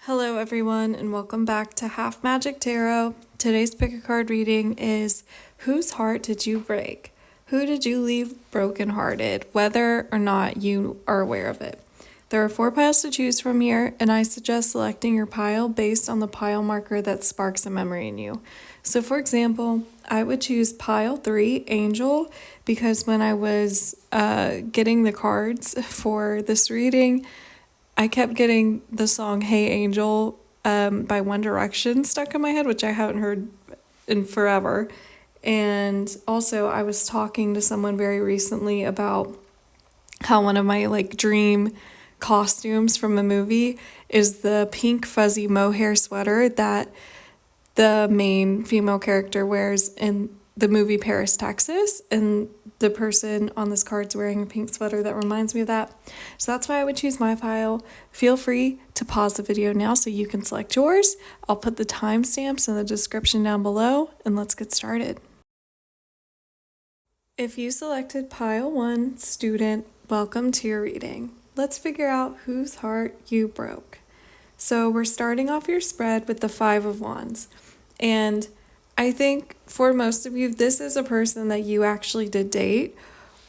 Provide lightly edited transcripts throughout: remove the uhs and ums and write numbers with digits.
Hello everyone and welcome back to Half Magic Tarot. Today's pick a card reading is whose heart did you break? Who did you leave brokenhearted, whether or not you are aware of it? There are 4 piles to choose from here, and I suggest selecting your pile based on the pile marker that sparks a memory in you. So for example, I would choose pile 3, Angel, because when I was getting the cards for this reading, I kept getting the song Hey Angel by One Direction stuck in my head, which I haven't heard in forever. And also I was talking to someone very recently about how one of my dream costumes from a movie is the pink fuzzy mohair sweater that the main female character wears in the movie Paris, Texas, and the person on this card's wearing a pink sweater that reminds me of that. So that's why I would choose my pile. Feel free to pause the video now so you can select yours. I'll put the timestamps in the description down below, and let's get started. If you selected pile 1, student, welcome to your reading. Let's figure out whose heart you broke. So we're starting off your spread with the 5 of Wands, and I think for most of you, this is a person that you actually did date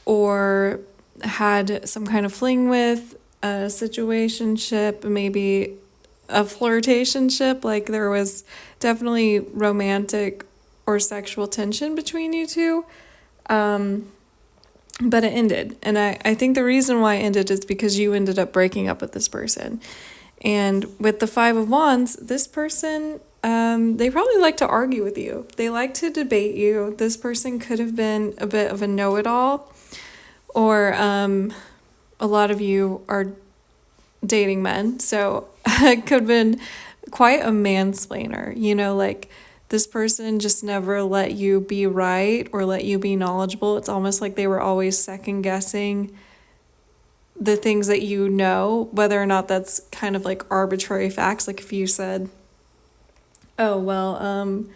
or had some kind of fling with, a situationship, maybe a flirtationship. Like there was definitely romantic or sexual tension between you two, but it ended. And I think the reason why it ended is because you ended up breaking up with this person. And with the 5 of Wands, this person, they probably like to argue with you. They like to debate you. This person could have been a bit of a know-it-all, or a lot of you are dating men, so it could have been quite a mansplainer. You know, like this person just never let you be right or let you be knowledgeable. It's almost like they were always second-guessing the things that you know, whether or not that's kind of like arbitrary facts. Like if you said, oh, well,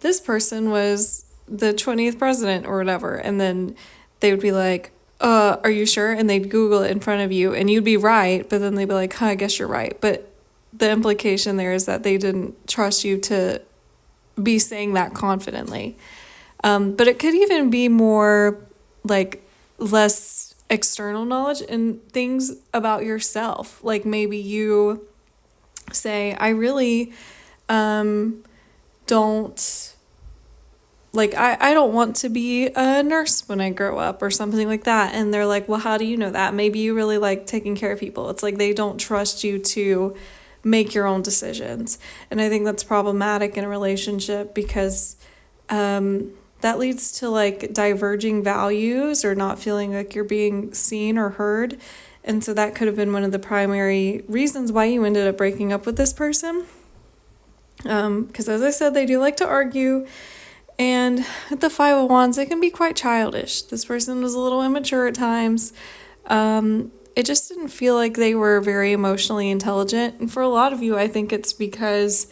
this person was the 20th president or whatever, and then they would be like, are you sure? And they'd Google it in front of you, and you'd be right, but then they'd be like, I guess you're right. But the implication there is that they didn't trust you to be saying that confidently. But it could even be more like less external knowledge and things about yourself. Like maybe you say, I really don't like I don't want to be a nurse when I grow up or something like that, and they're like, well, how do you know that? Maybe you really like taking care of people. It's like they don't trust you to make your own decisions, and I think that's problematic in a relationship because that leads to like diverging values or not feeling like you're being seen or heard. And so that could have been one of the primary reasons why you ended up breaking up with this person. Because as I said, they do like to argue. And with the 5 of Wands, it can be quite childish. This person was a little immature at times. It just didn't feel like they were very emotionally intelligent. And for a lot of you, I think it's because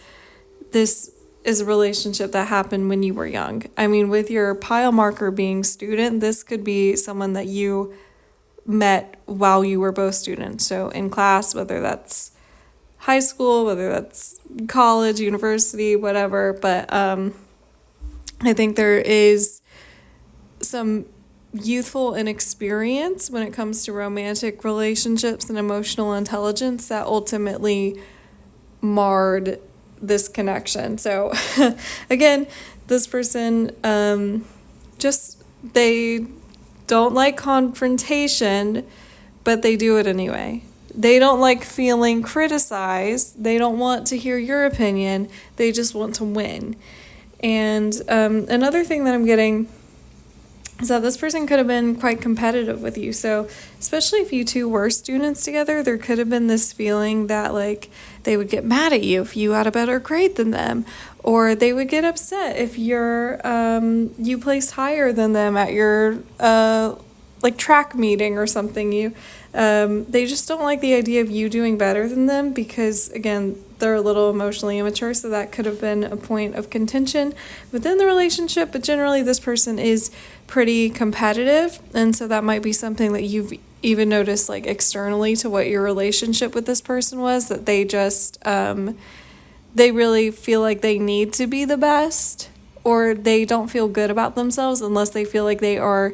this is a relationship that happened when you were young. I mean, with your pile marker being student, this could be someone that you met while you were both students. So in class, whether that's high school, whether that's college, university, whatever. But I think there is some youthful inexperience when it comes to romantic relationships and emotional intelligence that ultimately marred this connection. So again, this person they don't like confrontation, but they do it anyway. They don't like feeling criticized. They don't want to hear your opinion. They just want to win. And another thing that I'm getting is that this person could have been quite competitive with you. So especially if you two were students together, there could have been this feeling that like they would get mad at you if you had a better grade than them, or they would get upset if you placed higher than them at your track meeting or something. They just don't like the idea of you doing better than them because, again, they're a little emotionally immature, so that could have been a point of contention within the relationship. But generally, this person is pretty competitive, and so that might be something that you've even notice like externally to what your relationship with this person was, that they just they really feel like they need to be the best, or they don't feel good about themselves unless they feel like they are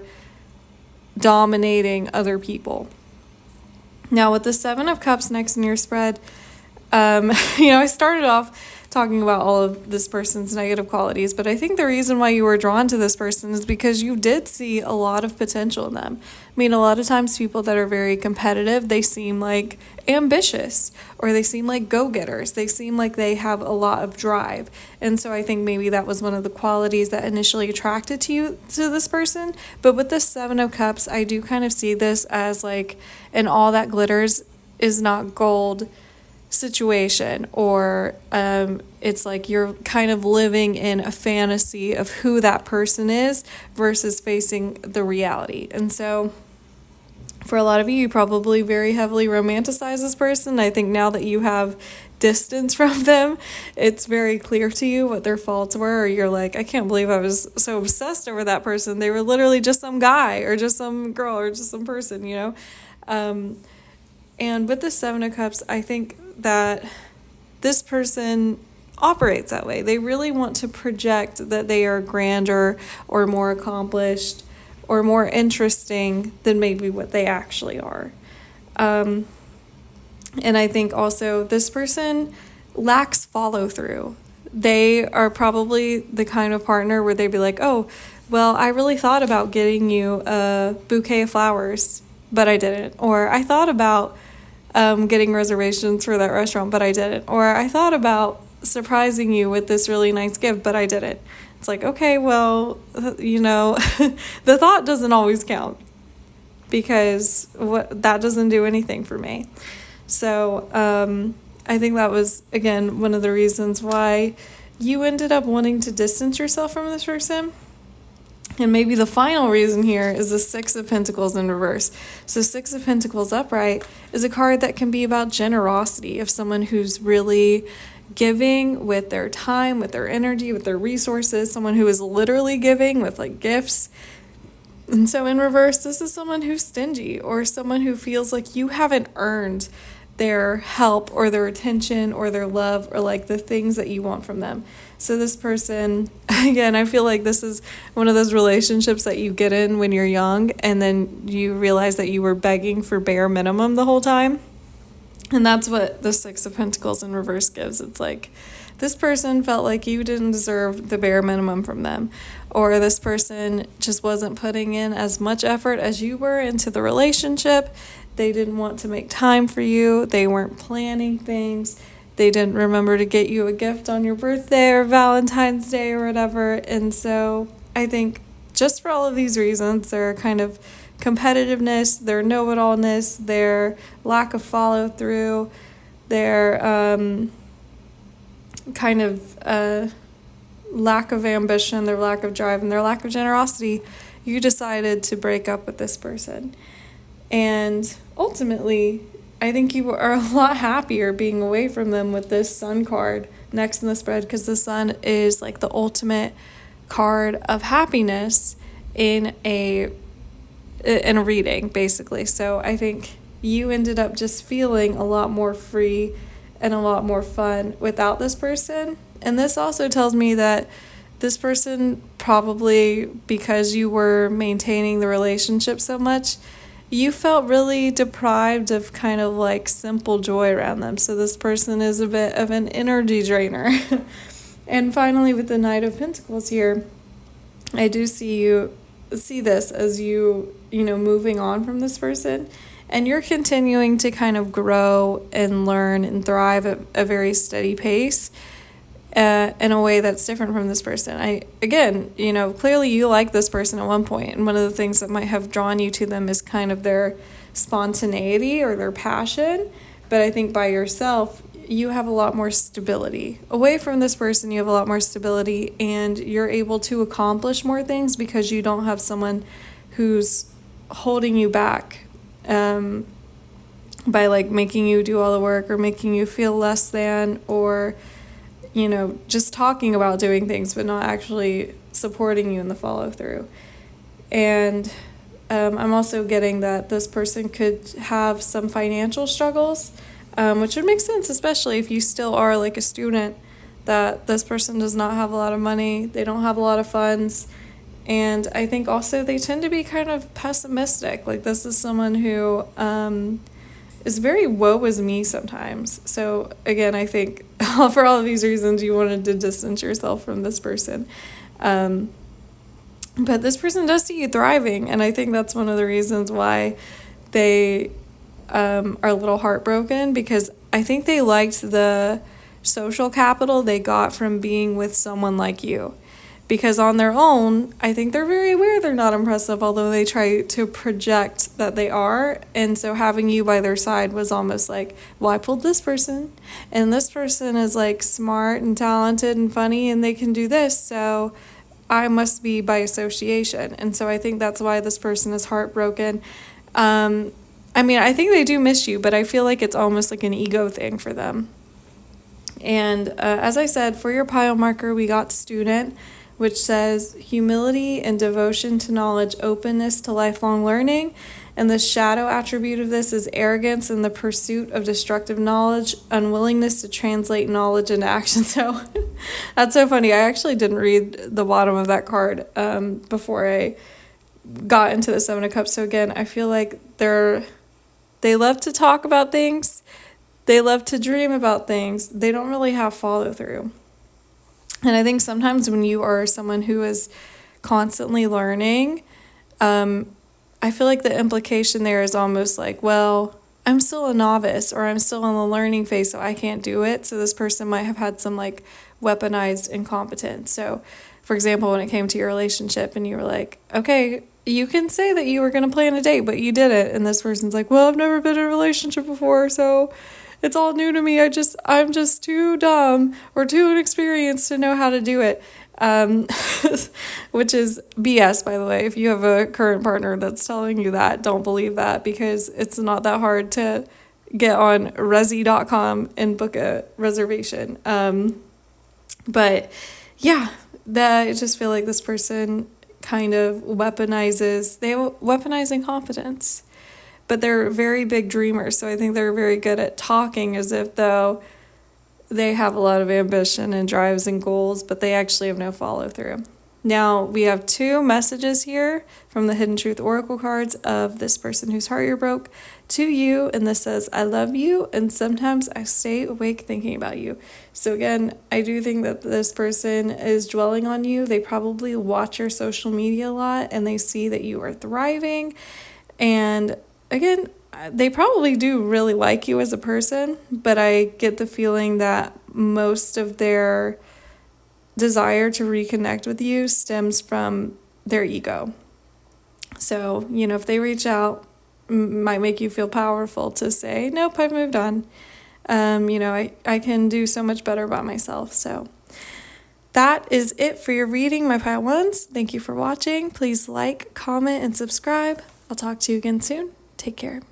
dominating other people. Now with the 7 of Cups next in your spread, I started off talking about all of this person's negative qualities, but I think the reason why you were drawn to this person is because you did see a lot of potential in them. I mean, a lot of times people that are very competitive, they seem like ambitious, or they seem like go-getters. They seem like they have a lot of drive. And so I think maybe that was one of the qualities that initially attracted to this person. But with the 7 of Cups, I do kind of see this as like an all that glitters is not gold situation, or it's like you're kind of living in a fantasy of who that person is versus facing the reality. And so for a lot of you, you probably very heavily romanticize this person. I think now that you have distance from them, it's very clear to you what their faults were, or you're like, I can't believe I was so obsessed over that person. They were literally just some guy or just some girl or just some person, and with the 7 of Cups, I think that this person operates that way. They really want to project that they are grander or more accomplished or more interesting than maybe what they actually are. And I think also this person lacks follow through. They are probably the kind of partner where they'd be like, oh, well, I really thought about getting you a bouquet of flowers, but I didn't. Or I thought about getting reservations for that restaurant, but I didn't. Or I thought about surprising you with this really nice gift, but I didn't. It's like, okay, well, the thought doesn't always count, because that doesn't do anything for me. So I think that was, again, one of the reasons why you ended up wanting to distance yourself from this person. And maybe the final reason here is the 6 of Pentacles in reverse. So 6 of Pentacles upright is a card that can be about generosity, of someone who's really giving with their time, with their energy, with their resources, someone who is literally giving with like gifts. And so in reverse, this is someone who's stingy, or someone who feels like you haven't earned their help or their attention or their love or like the things that you want from them. So this person, again, I feel like this is one of those relationships that you get in when you're young and then you realize that you were begging for bare minimum the whole time. And that's what the 6 of Pentacles in reverse gives. It's like this person felt like you didn't deserve the bare minimum from them, or this person just wasn't putting in as much effort as you were into the relationship. They didn't want to make time for you. They weren't planning things. They didn't remember to get you a gift on your birthday or Valentine's Day or whatever. And so I think just for all of these reasons, their kind of competitiveness, their know-it-allness, their lack of follow-through, their kind of lack of ambition, their lack of drive, and their lack of generosity, you decided to break up with this person. And ultimately, I think you are a lot happier being away from them with this Sun card next in the spread, because the Sun is like the ultimate card of happiness in a reading, basically. So I think you ended up just feeling a lot more free and a lot more fun without this person. And this also tells me that this person, probably because you were maintaining the relationship so much, you felt really deprived of kind of like simple joy around them. So this person is a bit of an energy drainer. And finally, with the Knight of Pentacles here, I do see this as you moving on from this person, and you're continuing to kind of grow and learn and thrive at a very steady pace in a way that's different from this person. Clearly you like this person at one point, and one of the things that might have drawn you to them is kind of their spontaneity or their passion. But I think by yourself, you have a lot more stability. Away from this person, you have a lot more stability, and you're able to accomplish more things because you don't have someone who's holding you back by like making you do all the work or making you feel less than, or just talking about doing things but not actually supporting you in the follow through. And I'm also getting that this person could have some financial struggles, which would make sense, especially if you still are like a student, that this person does not have a lot of money, they don't have a lot of funds. And I think also they tend to be kind of pessimistic. Like, this is someone who is very woe is me sometimes. So again, I think for all of these reasons, you wanted to distance yourself from this person. But this person does see you thriving, and I think that's one of the reasons why they are a little heartbroken, because I think they liked the social capital they got from being with someone like you. Because on their own, I think they're very aware they're not impressive, although they try to project that they are. And so having you by their side was almost like, well, I pulled this person, and this person is like smart and talented and funny, and they can do this, so I must be by association. And so I think that's why this person is heartbroken. I mean, I think they do miss you, but I feel like it's almost like an ego thing for them. And as I said, for your pile marker, we got student, which says humility and devotion to knowledge, openness to lifelong learning. And the shadow attribute of this is arrogance in the pursuit of destructive knowledge, unwillingness to translate knowledge into action. So that's so funny. I actually didn't read the bottom of that card before I got into the Seven of Cups. So again, I feel like they love to talk about things. They love to dream about things. They don't really have follow through. And I think sometimes when you are someone who is constantly learning, I feel like the implication there is almost like, well, I'm still a novice, or I'm still in the learning phase, so I can't do it. So this person might have had some like weaponized incompetence. So for example, when it came to your relationship and you were like, okay, you can say that you were going to plan a date, but you didn't. And this person's like, well, I've never been in a relationship before, so it's all new to me. I'm just too dumb or too inexperienced to know how to do it. Which is BS, by the way. If you have a current partner that's telling you that, don't believe that, because it's not that hard to get on resi.com and book a reservation. But yeah, I just feel like this person kind of they have weaponizing competence. But they're very big dreamers, so I think they're very good at talking as if though they have a lot of ambition and drives and goals, but they actually have no follow through. Now, we have 2 messages here from the Hidden Truth Oracle cards of this person whose heart you broke to you, and this says, I love you, and sometimes I stay awake thinking about you. So again, I do think that this person is dwelling on you. They probably watch your social media a lot, and they see that you are thriving, and again, they probably do really like you as a person, but I get the feeling that most of their desire to reconnect with you stems from their ego. So, if they reach out, might make you feel powerful to say, nope, I've moved on. I can do so much better by myself. So that is it for your reading, my pile ones. Thank you for watching. Please like, comment, and subscribe. I'll talk to you again soon. Take care.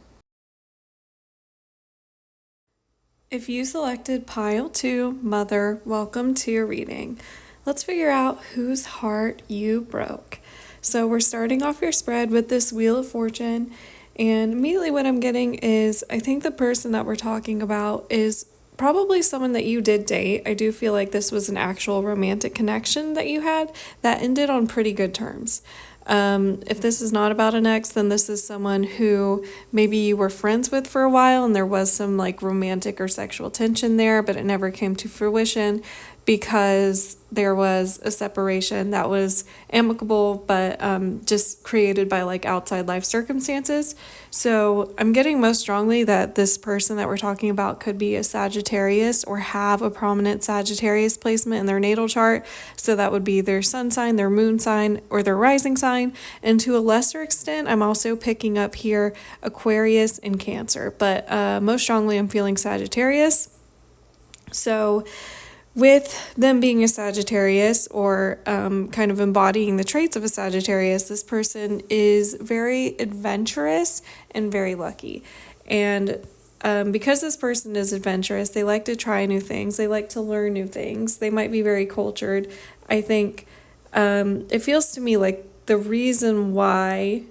If you selected pile 2, Mother, welcome to your reading. Let's figure out whose heart you broke. So we're starting off your spread with this Wheel of Fortune, and immediately what I'm getting is I think the person that we're talking about is probably someone that you did date. I do feel like this was an actual romantic connection that you had that ended on pretty good terms. If this is not about an ex, then this is someone who maybe you were friends with for a while and there was some like romantic or sexual tension there, but it never came to fruition because there was a separation that was amicable, but just created by like outside life circumstances. So I'm getting most strongly that this person that we're talking about could be a Sagittarius or have a prominent Sagittarius placement in their natal chart. So that would be their sun sign, their moon sign, or their rising sign. And to a lesser extent, I'm also picking up here Aquarius and Cancer, but most strongly I'm feeling Sagittarius. So with them being a Sagittarius or kind of embodying the traits of a Sagittarius, this person is very adventurous and very lucky. And because this person is adventurous, they like to try new things. They like to learn new things. They might be very cultured. I think it feels to me like the reason why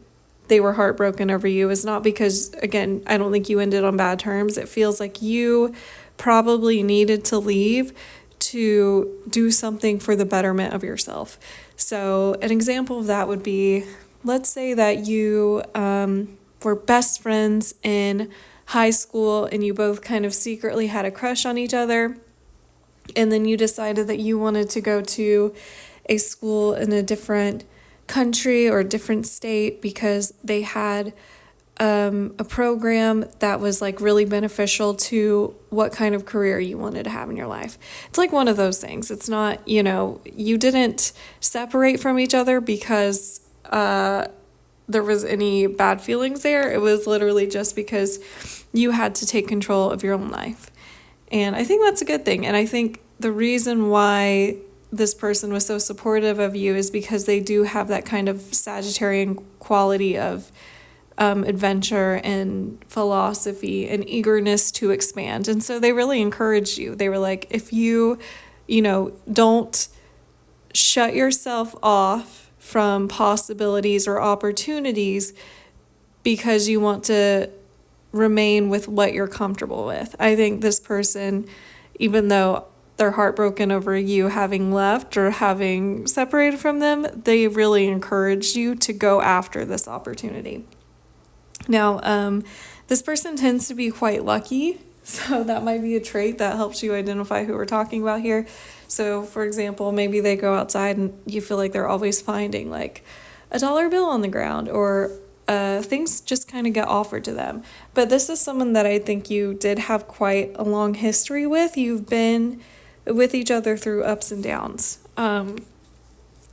they were heartbroken over you is not because, again, I don't think you ended on bad terms. It feels like you probably needed to leave to do something for the betterment of yourself. So an example of that would be, let's say that you were best friends in high school and you both kind of secretly had a crush on each other, and then you decided that you wanted to go to a school in a different country or a different state because they had a program that was like really beneficial to what kind of career you wanted to have in your life. It's like one of those things. It's not, you didn't separate from each other because there was any bad feelings there. It was literally just because you had to take control of your own life. And I think that's a good thing. And I think the reason why this person was so supportive of you is because they do have that kind of Sagittarian quality of adventure and philosophy and eagerness to expand. And so they really encouraged you. They were like, if you don't shut yourself off from possibilities or opportunities because you want to remain with what you're comfortable with. I think this person, even though they're heartbroken over you having left or having separated from them, they really encouraged you to go after this opportunity. Now, this person tends to be quite lucky, so that might be a trait that helps you identify who we're talking about here. So, for example, maybe they go outside and you feel like they're always finding like a dollar bill on the ground, or things just kind of get offered to them. But this is someone that I think you did have quite a long history with. You've been with each other through ups and downs.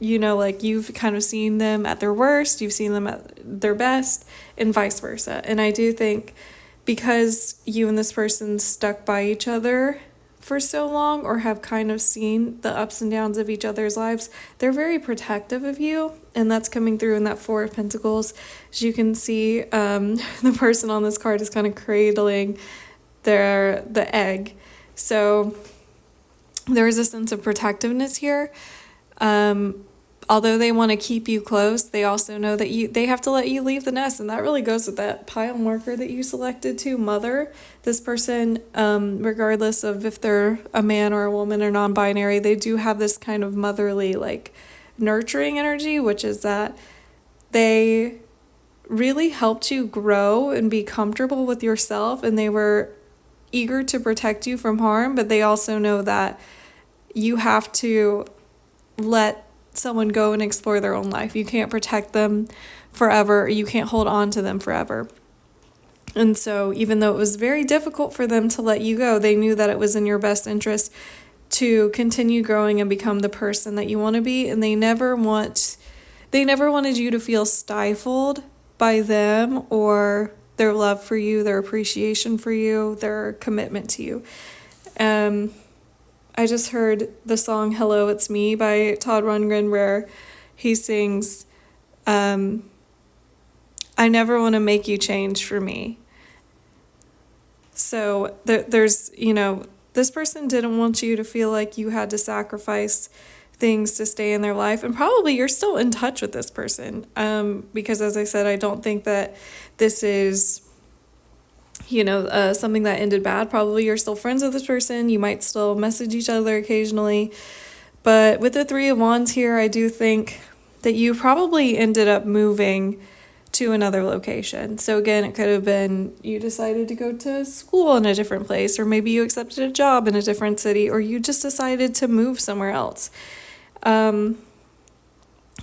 Like you've kind of seen them at their worst, you've seen them at their best, and vice versa. And I do think because you and this person stuck by each other for so long, or have kind of seen the ups and downs of each other's lives, they're very protective of you. And that's coming through in that Four of Pentacles. As you can see, the person on this card is kind of cradling the egg. So there is a sense of protectiveness here. Although they want to keep you close, they also know that they have to let you leave the nest. And that really goes with that pile marker that you selected too, Mother. This person, regardless of if they're a man or a woman or non-binary, they do have this kind of motherly, like, nurturing energy, which is that they really helped you grow and be comfortable with yourself, and they were eager to protect you from harm, but they also know that you have to let someone go and explore their own life. You can't protect them forever. You can't hold on to them forever. And so even though it was very difficult for them to let you go, they knew that it was in your best interest to continue growing and become the person that you want to be. And they never wanted you to feel stifled by them or their love for you, their appreciation for you, their commitment to you. I just heard the song Hello, It's Me by Todd Rundgren, where he sings, I never want to make you change for me. So there's, this person didn't want you to feel like you had to sacrifice things to stay in their life. And probably you're still in touch with this person. Because as I said, I don't think that this is something that ended bad. Probably you're still friends with this person. You might still message each other occasionally. But with the Three of Wands here, I do think that you probably ended up moving to another location. So again, it could have been you decided to go to school in a different place, or maybe you accepted a job in a different city, or you just decided to move somewhere else. And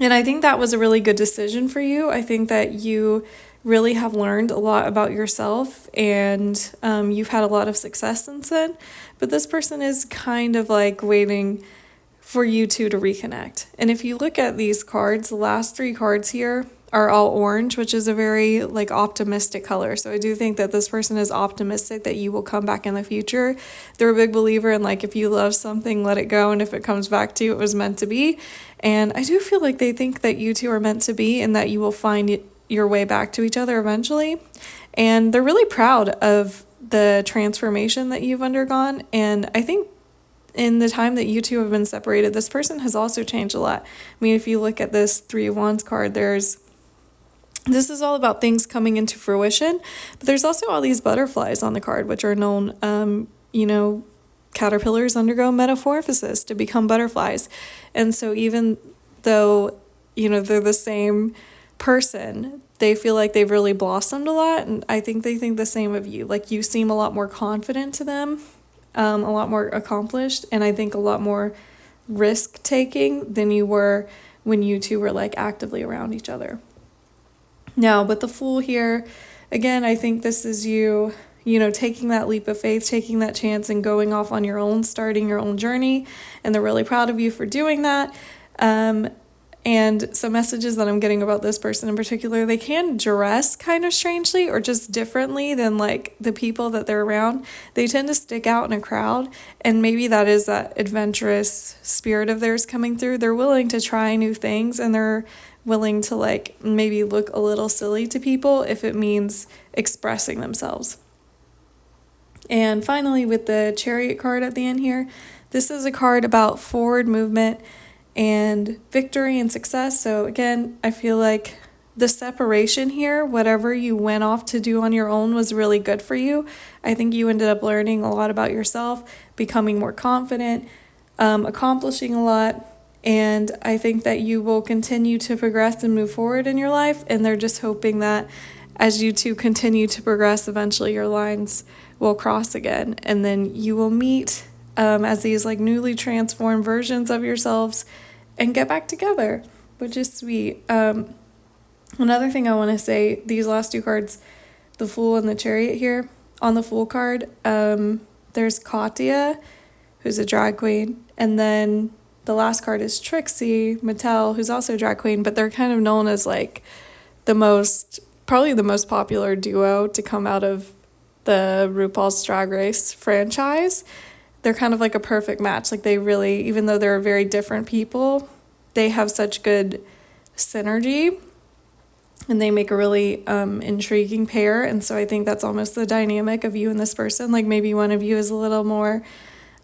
I think that was a really good decision for you. I think that you really have learned a lot about yourself, and you've had a lot of success since then. But this person is kind of like waiting for you two to reconnect. And if you look at these cards, the last three cards here are all orange, which is a very like optimistic color. So I do think that this person is optimistic that you will come back in the future. They're a big believer in like, if you love something, let it go. And if it comes back to you, it was meant to be. And I do feel like they think that you two are meant to be, and that you will find your way back to each other eventually. And they're really proud of the transformation that you've undergone. And I think in the time that you two have been separated, this person has also changed a lot. I mean, if you look at this Three of Wands card, there's This is all about things coming into fruition, but there's also all these butterflies on the card, which are known, caterpillars undergo metamorphosis to become butterflies. And so even though, they're the same person, they feel like they've really blossomed a lot. And I think they think the same of you. Like, you seem a lot more confident to them, a lot more accomplished, and I think a lot more risk taking than you were when you two were like actively around each other. Now, with the Fool here, again, I think this is you, taking that leap of faith, taking that chance and going off on your own, starting your own journey. And they're really proud of you for doing that. And some messages that I'm getting about this person in particular, they can dress kind of strangely or just differently than like the people that they're around. They tend to stick out in a crowd, and maybe that is that adventurous spirit of theirs coming through. They're willing to try new things, and they're willing to like maybe look a little silly to people if it means expressing themselves. And finally, with the Chariot card at the end here, this is a card about forward movement and victory and success. So again, I feel like the separation here, whatever you went off to do on your own, was really good for you. I think you ended up learning a lot about yourself, becoming more confident, accomplishing a lot. And I think that you will continue to progress and move forward in your life. And they're just hoping that as you two continue to progress, eventually your lines will cross again. And then you will meet as these like newly transformed versions of yourselves and get back together, which is sweet. Another thing I want to say, these last two cards, the Fool and the Chariot here, on the Fool card, there's Katya, who's a drag queen, and then the last card is Trixie Mattel, who's also a drag queen, but they're kind of known as like probably the most popular duo to come out of the RuPaul's Drag Race franchise. They're kind of like a perfect match. Like, they really, even though they're very different people, they have such good synergy, and they make a really intriguing pair. And so I think that's almost the dynamic of you and this person. Like, maybe one of you is a little more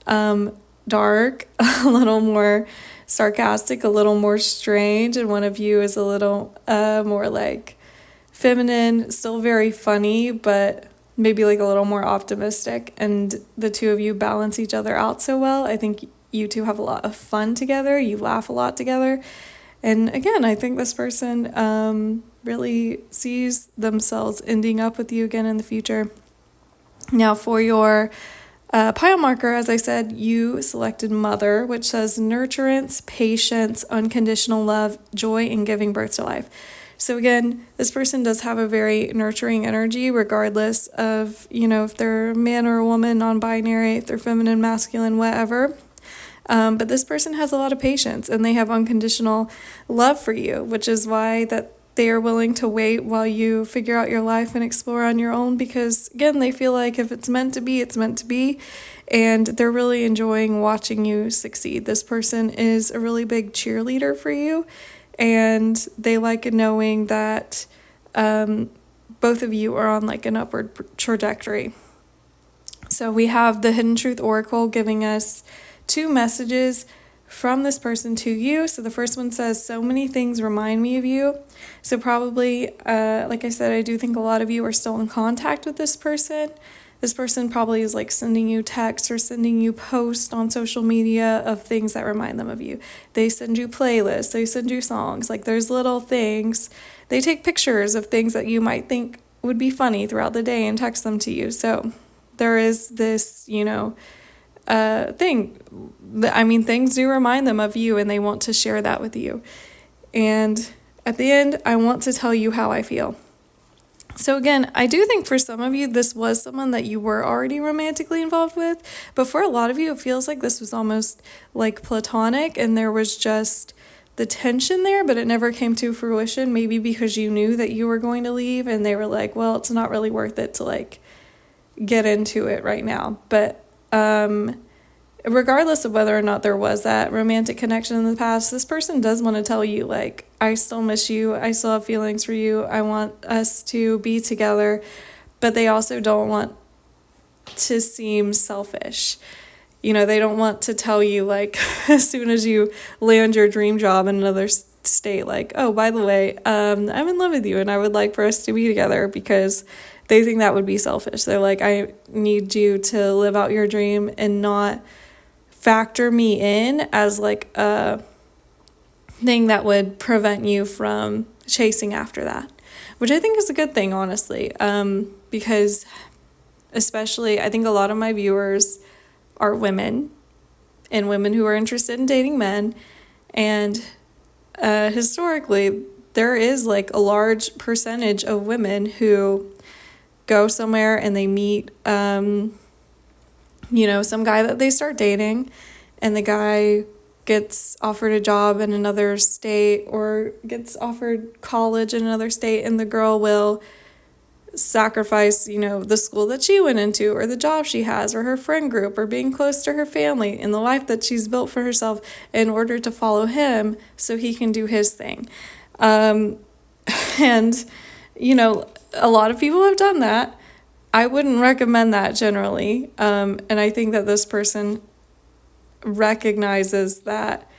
dark, a little more sarcastic, a little more strange, and one of you is a little more like feminine, still very funny, but maybe like a little more optimistic. And the two of you balance each other out so well. I think you two have a lot of fun together. You laugh a lot together. And again, I think this person really sees themselves ending up with you again in the future. Now, for your pile marker, as I said, you selected Mother, which says nurturance, patience, unconditional love, joy in giving birth to life. So again, this person does have a very nurturing energy, regardless of, if they're a man or a woman, non-binary, if they're feminine, masculine, whatever. But this person has a lot of patience, and they have unconditional love for you, which is why that they are willing to wait while you figure out your life and explore on your own, because again, they feel like if it's meant to be, it's meant to be, and they're really enjoying watching you succeed. This person is a really big cheerleader for you, and they like knowing that both of you are on like an upward trajectory. So we have the Hidden Truth Oracle giving us 2 messages from this person to you. So the first one says, so many things remind me of you. So probably, like I said, I do think a lot of you are still in contact with this person. This person probably is like sending you texts or sending you posts on social media of things that remind them of you. They send you playlists, they send you songs. Like, there's little things. They take pictures of things that you might think would be funny throughout the day and text them to you. So there is this, thing. I mean, things do remind them of you, and they want to share that with you. And at the end, I want to tell you how I feel. So again, I do think for some of you, this was someone that you were already romantically involved with. But for a lot of you, it feels like this was almost like platonic, and there was just the tension there, but it never came to fruition. Maybe because you knew that you were going to leave, and they were like, well, it's not really worth it to like get into it right now. But regardless of whether or not there was that romantic connection in the past, this person does want to tell you, like, I still miss you. I still have feelings for you. I want us to be together. But they also don't want to seem selfish. They don't want to tell you, like, as soon as you land your dream job in another state like, oh, by the way, I'm in love with you and I would like for us to be together, because they think that would be selfish. They're like, I need you to live out your dream and not factor me in as like a thing that would prevent you from chasing after that, which I think is a good thing, honestly, because especially I think a lot of my viewers are women, and women who are interested in dating men, and historically there is like a large percentage of women who go somewhere and they meet some guy that they start dating, and the guy gets offered a job in another state or gets offered college in another state, and the girl will sacrifice, the school that she went into or the job she has or her friend group or being close to her family and the life that she's built for herself in order to follow him so he can do his thing. And, a lot of people have done that. I wouldn't recommend that generally. And I think that this person recognizes that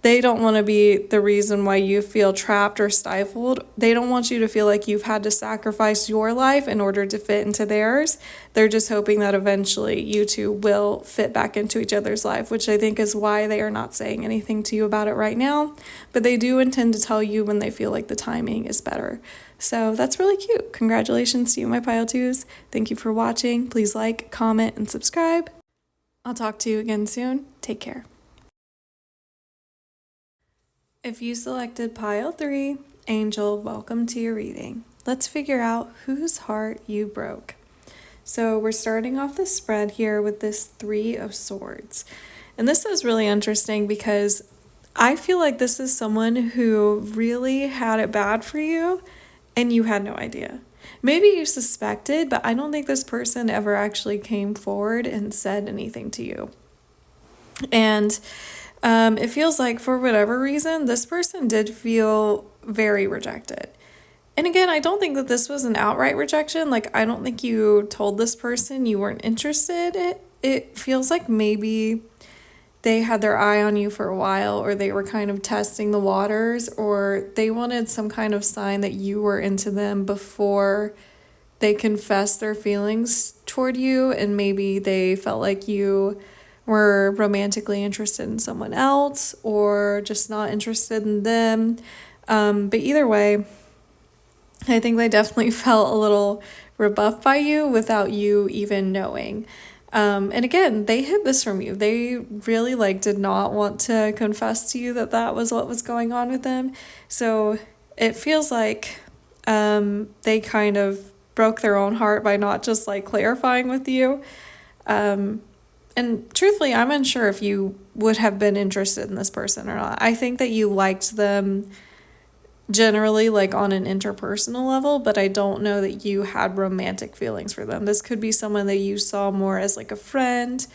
they don't want to be the reason why you feel trapped or stifled. They don't want you to feel like you've had to sacrifice your life in order to fit into theirs. They're just hoping that eventually you two will fit back into each other's life, which I think is why they are not saying anything to you about it right now. But they do intend to tell you when they feel like the timing is better. So that's really cute. Congratulations to you, my Pile 2s. Thank you for watching. Please like, comment, and subscribe. I'll talk to you again soon. Take care. If you selected Pile 3, Angel, welcome to your reading. Let's figure out whose heart you broke. So we're starting off the spread here with this 3 of Swords. And this is really interesting because I feel like this is someone who really had it bad for you and you had no idea. Maybe you suspected, but I don't think this person ever actually came forward and said anything to you. And it feels like for whatever reason, this person did feel very rejected. And again, I don't think that this was an outright rejection. Like, I don't think you told this person you weren't interested. It feels like maybe they had their eye on you for a while, or they were kind of testing the waters, or they wanted some kind of sign that you were into them before they confessed their feelings toward you, and maybe they felt like you were romantically interested in someone else or just not interested in them. But either way, I think they definitely felt a little rebuffed by you without you even knowing. And again, they hid this from you. They really did not want to confess to you that that was what was going on with them. So it feels like they kind of broke their own heart by not just clarifying with you. And truthfully, I'm unsure if you would have been interested in this person or not. I think that you liked them generally on an interpersonal level, but I don't know that you had romantic feelings for them. This could be someone that you saw more as a friend,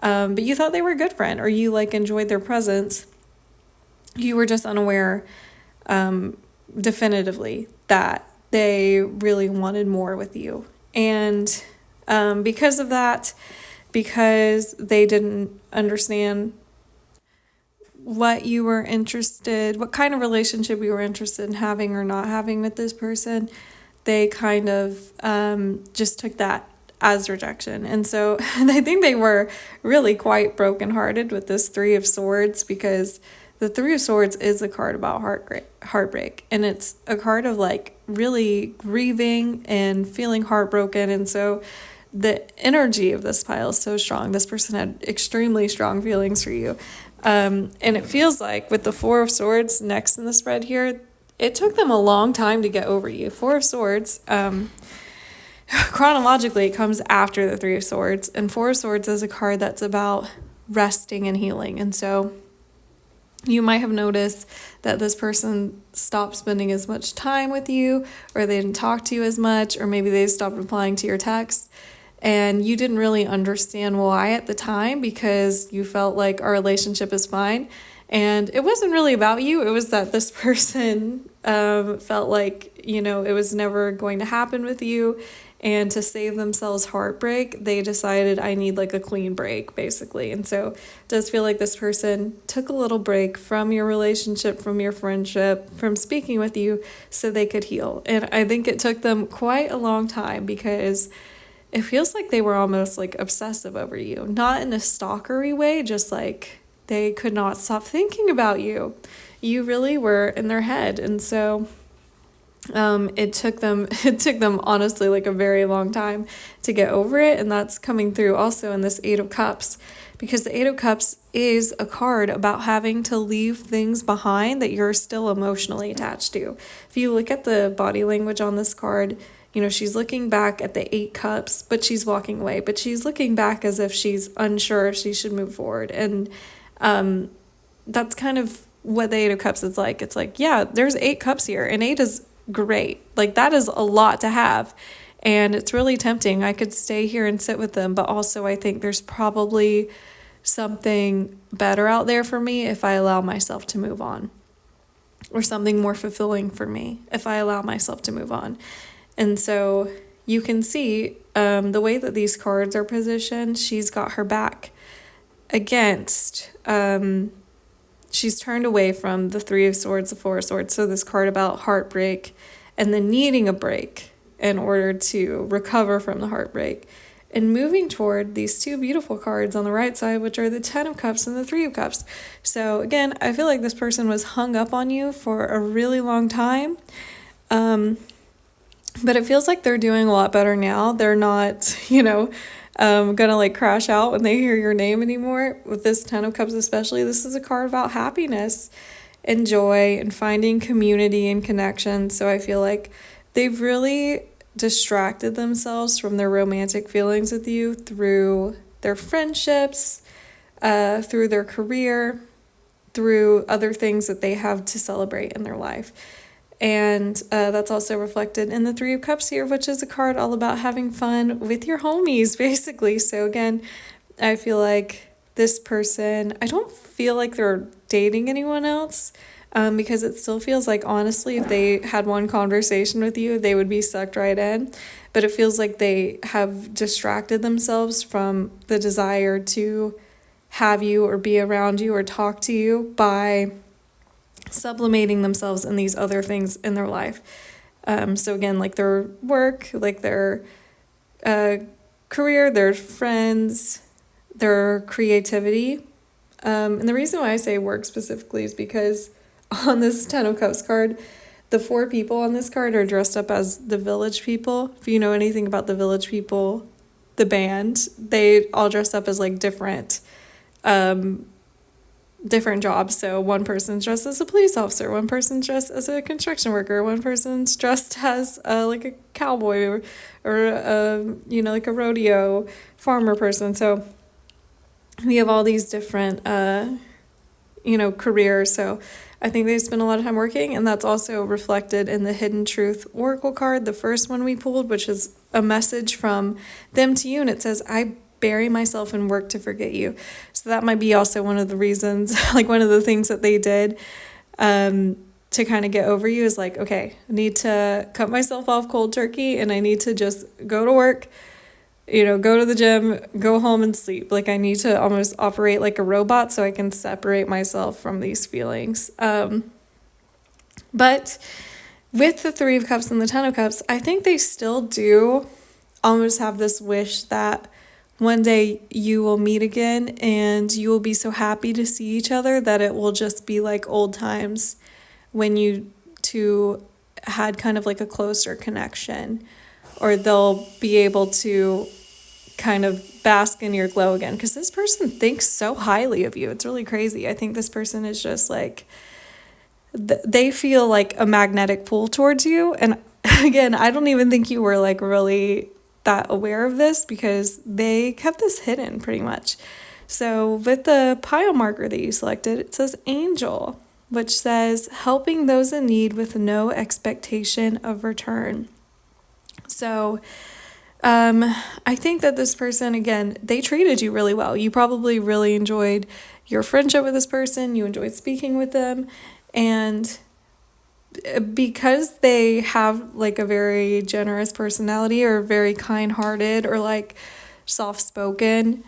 but you thought they were a good friend, or you enjoyed their presence. You were just unaware definitively that they really wanted more with you. And because of that, because they didn't understand what kind of relationship you were interested in having or not having with this person, they kind of just took that as rejection. And so I think they were really quite brokenhearted with this 3 of Swords, because the 3 of Swords is a card about heartbreak. And it's a card of really grieving and feeling heartbroken. And so the energy of this pile is so strong. This person had extremely strong feelings for you. And it feels like with the 4 of Swords next in the spread here, it took them a long time to get over you. 4 of Swords, chronologically, it comes after the 3 of Swords. And 4 of Swords is a card that's about resting and healing. And so you might have noticed that this person stopped spending as much time with you, or they didn't talk to you as much, or maybe they stopped replying to your texts. And you didn't really understand why at the time, because you felt like our relationship is fine. And it wasn't really about you. It was that this person felt like, it was never going to happen with you. And to save themselves heartbreak, they decided I need like a clean break, basically. And so it does feel like this person took a little break from your relationship, from your friendship, from speaking with you so they could heal. And I think it took them quite a long time because it feels like they were almost like obsessive over you. Not in a stalkery way, just like they could not stop thinking about you. You really were in their head. And so it took them honestly like a very long time to get over it, and that's coming through also in this Eight of Cups, because the Eight of Cups is a card about having to leave things behind that you're still emotionally attached to. If you look at the body language on this card, she's looking back at the 8 cups, but she's walking away, but she's looking back as if she's unsure if she should move forward. And that's kind of what the 8 of Cups is like. It's like, yeah, there's 8 cups here, and 8 is great. Like, that is a lot to have, and it's really tempting. I could stay here and sit with them, but also I think there's probably something better out there for me if I allow myself to move on, or something more fulfilling for me if I allow myself to move on. And so you can see the way that these cards are positioned, she's got her back against she's turned away from the 3 of Swords, the 4 of Swords. So this card about heartbreak and then needing a break in order to recover from the heartbreak, and moving toward these 2 beautiful cards on the right side, which are the 10 of Cups and the 3 of Cups. So again, I feel like this person was hung up on you for a really long time. But it feels like they're doing a lot better now. They're not, gonna like crash out when they hear your name anymore. With this 10 of Cups especially, this is a card about happiness and joy and finding community and connection. So I feel like they've really distracted themselves from their romantic feelings with you through their friendships, through their career, through other things that they have to celebrate in their life. And that's also reflected in the 3 of Cups here, which is a card all about having fun with your homies, basically. So again, I feel like this person, I don't feel like they're dating anyone else, because it still feels like, honestly, if they had one conversation with you, they would be sucked right in. But it feels like they have distracted themselves from the desire to have you or be around you or talk to you by sublimating themselves in these other things in their life. So again, like their work, like their career, their friends, their creativity. And the reason why I say work specifically is because on this 10 of Cups card, the 4 people on this card are dressed up as the Village People. If you know anything about the Village People, the band, they all dress up as like different jobs. So one person's dressed as a police officer, one person's dressed as a construction worker, one person's dressed as like a cowboy or like a rodeo farmer person. So we have all these different careers. So I think they spend a lot of time working, and that's also reflected in the Hidden Truth Oracle card, the first one we pulled, which is a message from them to you, and it says, I bury myself in work to forget you. So that might be also one of the reasons, like one of the things that they did to kind of get over you is like, okay, I need to cut myself off cold turkey, and I need to just go to work, go to the gym, go home and sleep. Like I need to almost operate like a robot so I can separate myself from these feelings. But with the 3 of Cups and the 10 of Cups, I think they still do almost have this wish that one day you will meet again and you will be so happy to see each other that it will just be like old times when you two had kind of like a closer connection, or they'll be able to kind of bask in your glow again, because this person thinks so highly of you. It's really crazy. I think this person is just like, they feel like a magnetic pull towards you. And again, I don't even think you were like really that aware of this, because they kept this hidden pretty much. So with the pile marker that you selected, it says Angel, which says helping those in need with no expectation of return. So I think that this person, again, they treated you really well. You probably really enjoyed your friendship with this person. You enjoyed speaking with them. And because they have like a very generous personality or very kind-hearted or like soft-spoken,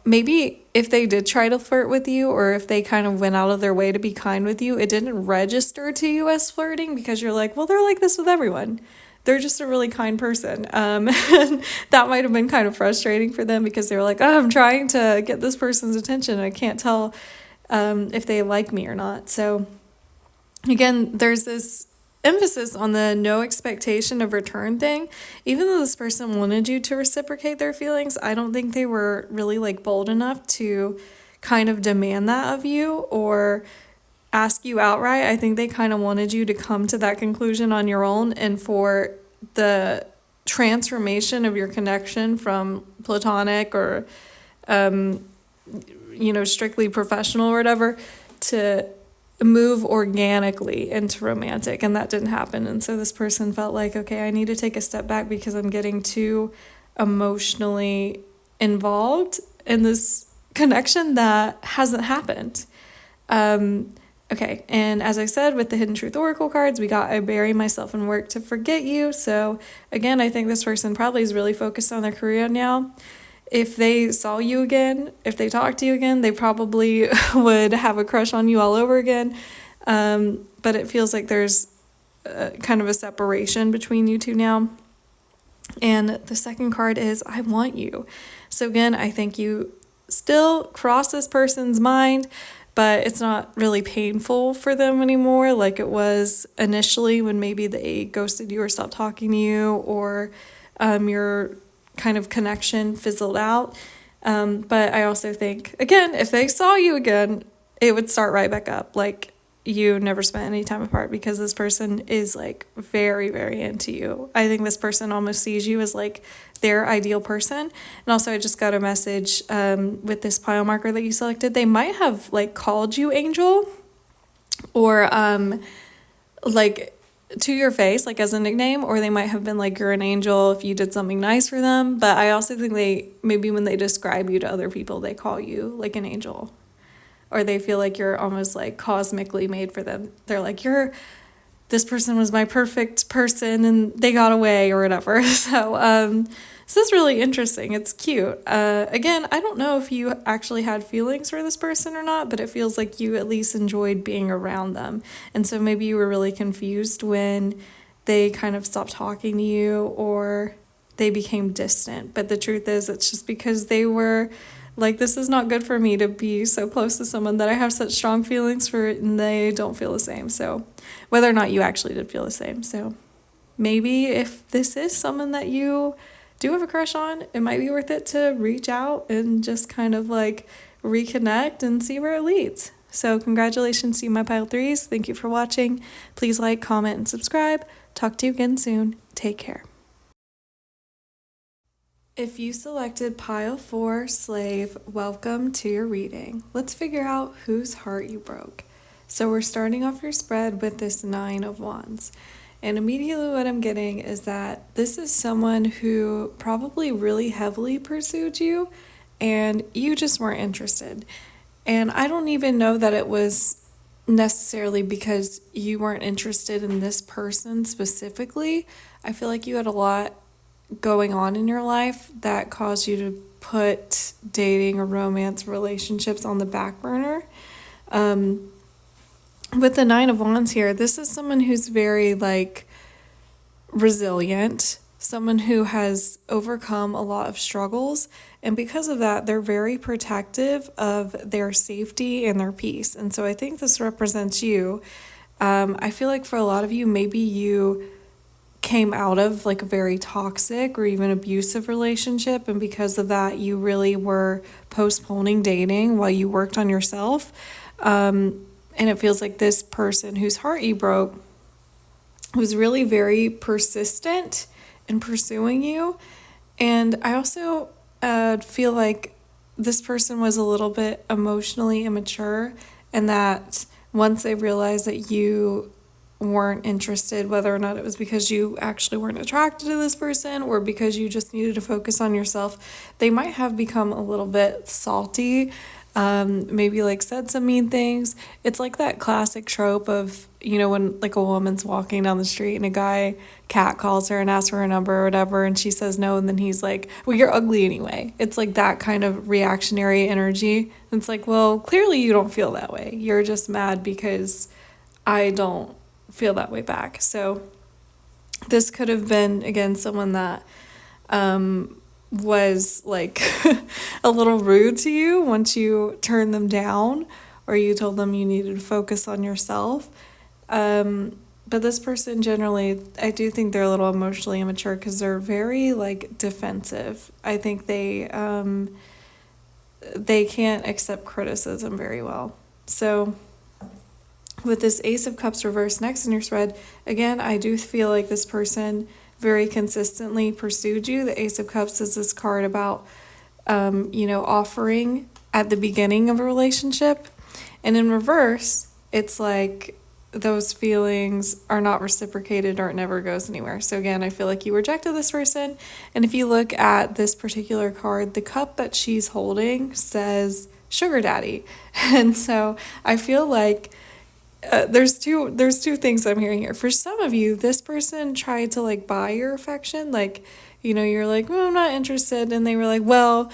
maybe if they did try to flirt with you or if they kind of went out of their way to be kind with you, it didn't register to you as flirting because you're like, well, they're like this with everyone. They're just a really kind person. And that might have been kind of frustrating for them because they were like, oh, I'm trying to get this person's attention. I can't tell if they like me or not. So again, there's this emphasis on the no expectation of return thing. Even though this person wanted you to reciprocate their feelings, I don't think they were really like bold enough to kind of demand that of you or ask you outright. I think they kind of wanted you to come to that conclusion on your own, and for the transformation of your connection from platonic or strictly professional or whatever to move organically into romantic, and that didn't happen. And so this person felt like, okay, I need to take a step back because I'm getting too emotionally involved in this connection that hasn't happened. Okay, and as I said, with the Hidden Truth Oracle cards, we got I bury myself in work to forget you. So again, I think this person probably is really focused on their career now. If they saw you again, if they talked to you again, they probably would have a crush on you all over again. But it feels like there's kind of a separation between you two now. And the second card is I want you. So again, I think you still cross this person's mind, but it's not really painful for them anymore like it was initially when maybe they ghosted you or stopped talking to you, or your kind of connection fizzled out. But I also think, again, if they saw you again, it would start right back up. Like you never spent any time apart because this person is like very, very into you. I think this person almost sees you as like their ideal person. And also I just got a message with this pile marker that you selected. They might have like called you Angel or like to your face, like as a nickname, or they might have been like, you're an angel if you did something nice for them. But I also think maybe when they describe you to other people, they call you like an angel, or they feel like you're almost like cosmically made for them. They're like, this person was my perfect person and they got away or whatever. So this is really interesting. It's cute. Again, I don't know if you actually had feelings for this person or not, but it feels like you at least enjoyed being around them. And so maybe you were really confused when they kind of stopped talking to you or they became distant. But the truth is, it's just because they were like, this is not good for me to be so close to someone that I have such strong feelings for, and they don't feel the same. So whether or not you actually did feel the same. So maybe if this is someone that you do have a crush on, it might be worth it to reach out and just kind of like reconnect and see where it leads. So congratulations to you, my pile threes. Thank you for watching. Please like, comment, and subscribe. Talk to you again soon. Take care. If you selected pile 4, slave, welcome to your reading. Let's figure out whose heart you broke. So we're starting off your spread with this 9 of Wands. And immediately what I'm getting is that this is someone who probably really heavily pursued you and you just weren't interested. And I don't even know that it was necessarily because you weren't interested in this person specifically. I feel like you had a lot going on in your life that caused you to put dating or romance relationships on the back burner. With the 9 of Wands here, this is someone who's very like resilient, someone who has overcome a lot of struggles, and because of that, they're very protective of their safety and their peace. And so I think this represents you. I feel like for a lot of you, maybe you came out of like a very toxic or even abusive relationship, and because of that, you really were postponing dating while you worked on yourself. And it feels like this person whose heart you broke was really very persistent in pursuing you. And I also feel like this person was a little bit emotionally immature, and that once they realized that you weren't interested, whether or not it was because you actually weren't attracted to this person or because you just needed to focus on yourself, they might have become a little bit salty maybe like said some mean things. It's like that classic trope of, when like a woman's walking down the street and a guy cat calls her and asks for her number or whatever, and she says no, and then he's like, well, you're ugly anyway. It's like that kind of reactionary energy. It's like, well, clearly you don't feel that way. You're just mad because I don't feel that way back. So this could have been, again, someone that was like a little rude to you once you turned them down or you told them you needed to focus on yourself. But this person generally, I do think they're a little emotionally immature because they're very like defensive. I think they can't accept criticism very well. So with this Ace of Cups reversed next in your spread, again, I do feel like this person very consistently pursued you. The Ace of Cups is this card about, offering at the beginning of a relationship. And in reverse, it's like those feelings are not reciprocated or it never goes anywhere. So again, I feel like you rejected this person. And if you look at this particular card, the cup that she's holding says sugar daddy. And so I feel like there's two things I'm hearing here. For some of you, this person tried to like buy your affection. Like, you're like, well, I'm not interested. And they were like, well,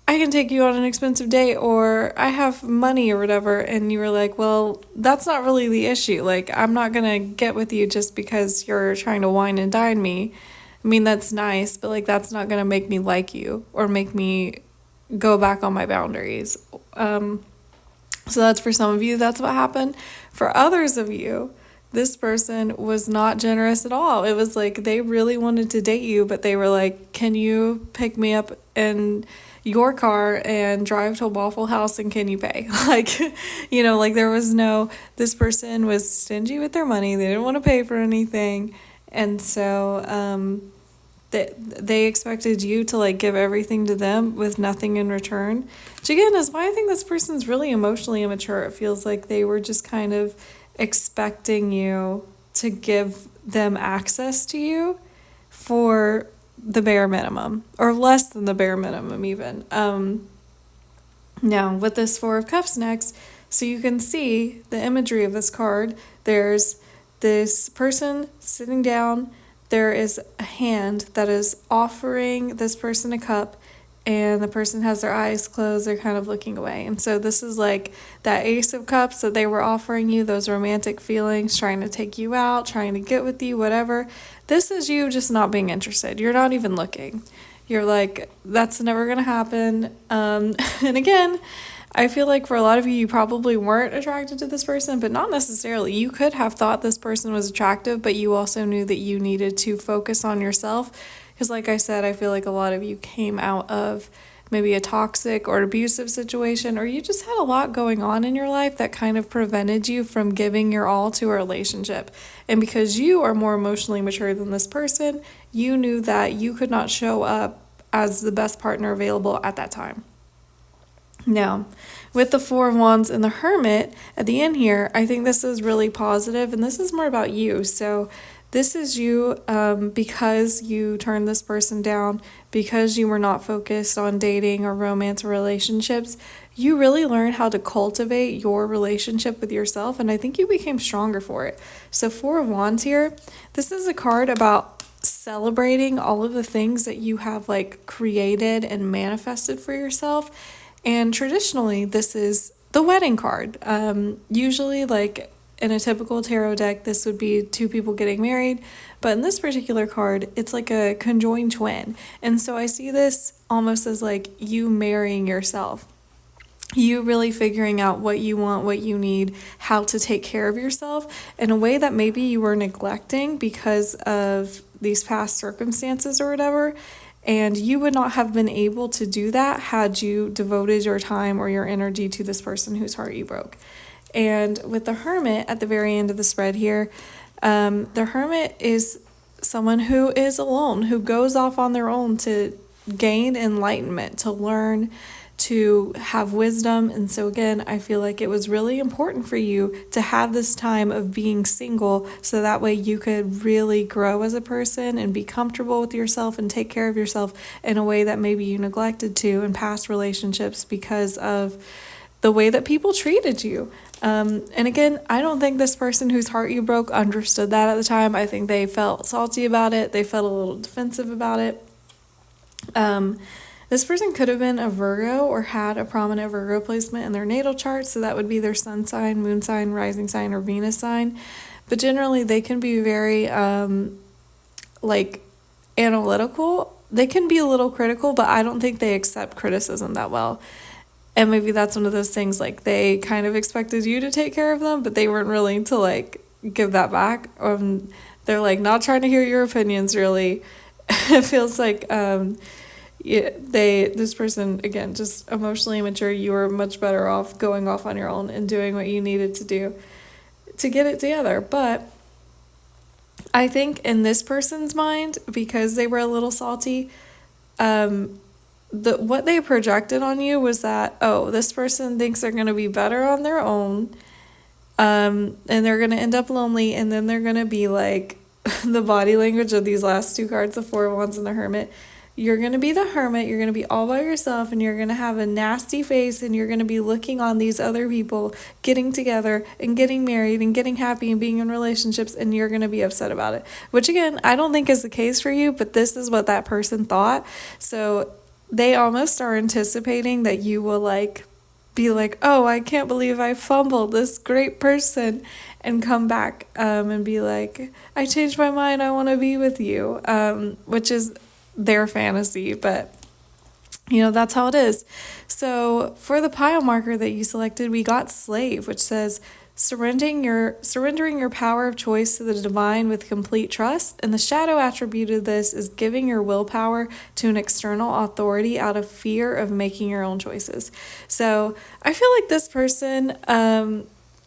I can take you on an expensive date or I have money or whatever. And you were like, well, that's not really the issue. Like, I'm not going to get with you just because you're trying to wine and dine me. I mean, that's nice, but like, that's not going to make me like you or make me go back on my boundaries. So that's for some of you, that's what happened. For others of you, this person was not generous at all. It was like they really wanted to date you, but they were like, can you pick me up in your car and drive to a Waffle House and can you pay? Like, like there was this person was stingy with their money. They didn't want to pay for anything. And so they expected you to like give everything to them with nothing in return, which again is why I think this person's really emotionally immature. It feels like they were just kind of expecting you to give them access to you for the bare minimum or less than the bare minimum even. Now with this Four of Cups next, so you can see the imagery of this card. There's this person sitting down. There is a hand that is offering this person a cup and the person has their eyes closed. They're kind of looking away. And so this is like that Ace of Cups that they were offering you, those romantic feelings, trying to take you out, trying to get with you, whatever. This is you just not being interested. You're not even looking. You're like, that's never going to happen. And again, I feel like for a lot of you, you probably weren't attracted to this person, but not necessarily. You could have thought this person was attractive, but you also knew that you needed to focus on yourself. Because like I said, I feel like a lot of you came out of maybe a toxic or abusive situation, or you just had a lot going on in your life that kind of prevented you from giving your all to a relationship. And because you are more emotionally mature than this person, you knew that you could not show up as the best partner available at that time. Now, with the Four of Wands and the Hermit at the end here, I think this is really positive, and this is more about you. So this is you because you turned this person down, because you were not focused on dating or romance or relationships. You really learned how to cultivate your relationship with yourself, and I think you became stronger for it. So Four of Wands here, this is a card about celebrating all of the things that you have like created and manifested for yourself. And traditionally, this is the wedding card. Usually, like in a typical tarot deck, this would be two people getting married. But in this particular card, it's like a conjoined twin. And so I see this almost as like you marrying yourself. You really figuring out what you want, what you need, how to take care of yourself in a way that maybe you were neglecting because of these past circumstances or whatever. And you would not have been able to do that had you devoted your time or your energy to this person whose heart you broke. And with the Hermit at the very end of the spread here, the Hermit is someone who is alone, who goes off on their own to gain enlightenment, to learn, to have wisdom. And so again, I feel like it was really important for you to have this time of being single, so that way you could really grow as a person and be comfortable with yourself and take care of yourself in a way that maybe you neglected to in past relationships because of the way that people treated you. And again, I don't think this person whose heart you broke understood that at the time. I think they felt salty about it. They felt a little defensive about it. This person could have been a Virgo or had a prominent Virgo placement in their natal chart. So that would be their sun sign, moon sign, rising sign, or Venus sign. But generally, they can be very analytical. They can be a little critical, but I don't think they accept criticism that well. And maybe that's one of those things, like they kind of expected you to take care of them, but they weren't willing to like give that back. They're like not trying to hear your opinions really. It feels like this person, again, just emotionally immature. You were much better off going off on your own and doing what you needed to do to get it together. But I think in this person's mind, because they were a little salty, what they projected on you was that, oh, this person thinks they're going to be better on their own, and they're going to end up lonely, and then they're going to be like the body language of these last two cards, the Four of Wands and the Hermit. You're going to be the hermit, you're going to be all by yourself, and you're going to have a nasty face, and you're going to be looking on these other people getting together and getting married and getting happy and being in relationships, and you're going to be upset about it. Which again, I don't think is the case for you, but this is what that person thought. So they almost are anticipating that you will be like, oh, I can't believe I fumbled this great person, and come back and be like, I changed my mind, I want to be with you, which is their fantasy, but that's how it is. So for the pile marker that you selected, we got Slave, which says surrendering your power of choice to the divine with complete trust. And the shadow attribute of this is giving your willpower to an external authority out of fear of making your own choices. So I feel like this person,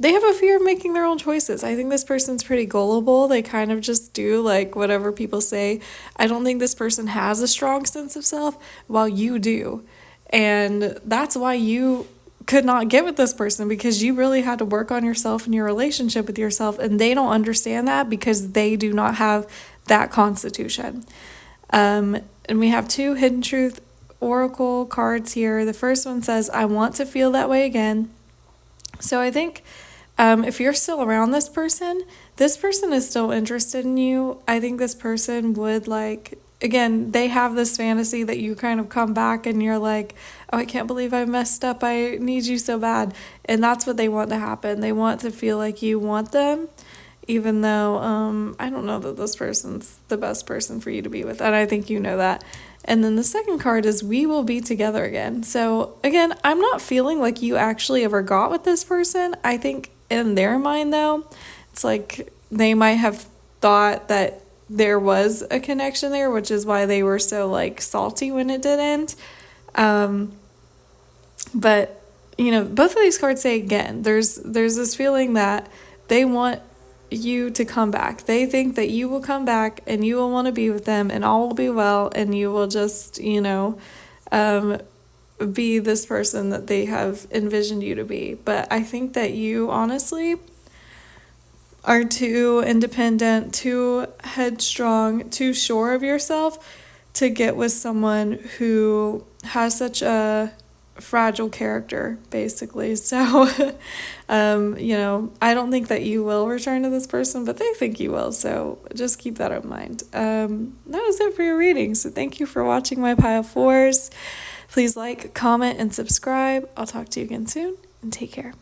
they have a fear of making their own choices. I think this person's pretty gullible. They kind of just do like whatever people say. I don't think this person has a strong sense of self, while you do. And that's why you could not get with this person, because you really had to work on yourself and your relationship with yourself. And they don't understand that because they do not have that constitution. And we have two Hidden Truth Oracle cards here. The first one says, I want to feel that way again. So I think if you're still around this person is still interested in you. I think this person would again, they have this fantasy that you kind of come back and you're like, oh, I can't believe I messed up. I need you so bad. And that's what they want to happen. They want to feel like you want them, even though I don't know that this person's the best person for you to be with. And I think you know that. And then the second card is we will be together again. So again, I'm not feeling like you actually ever got with this person. I think in their mind, though, it's like they might have thought that there was a connection there, which is why they were so salty when it didn't. But both of these cards say, again, there's this feeling that they want you to come back. They think that you will come back and you will want to be with them and all will be well, and you will just be this person that they have envisioned you to be. But I think that you honestly are too independent, too headstrong, too sure of yourself to get with someone who has such a fragile character, basically. So I don't think that you will return to this person, but they think you will, so just keep that in mind. That was it for your reading. So thank you for watching my pile fours. Please like, comment, and subscribe. I'll talk to you again soon, and take care.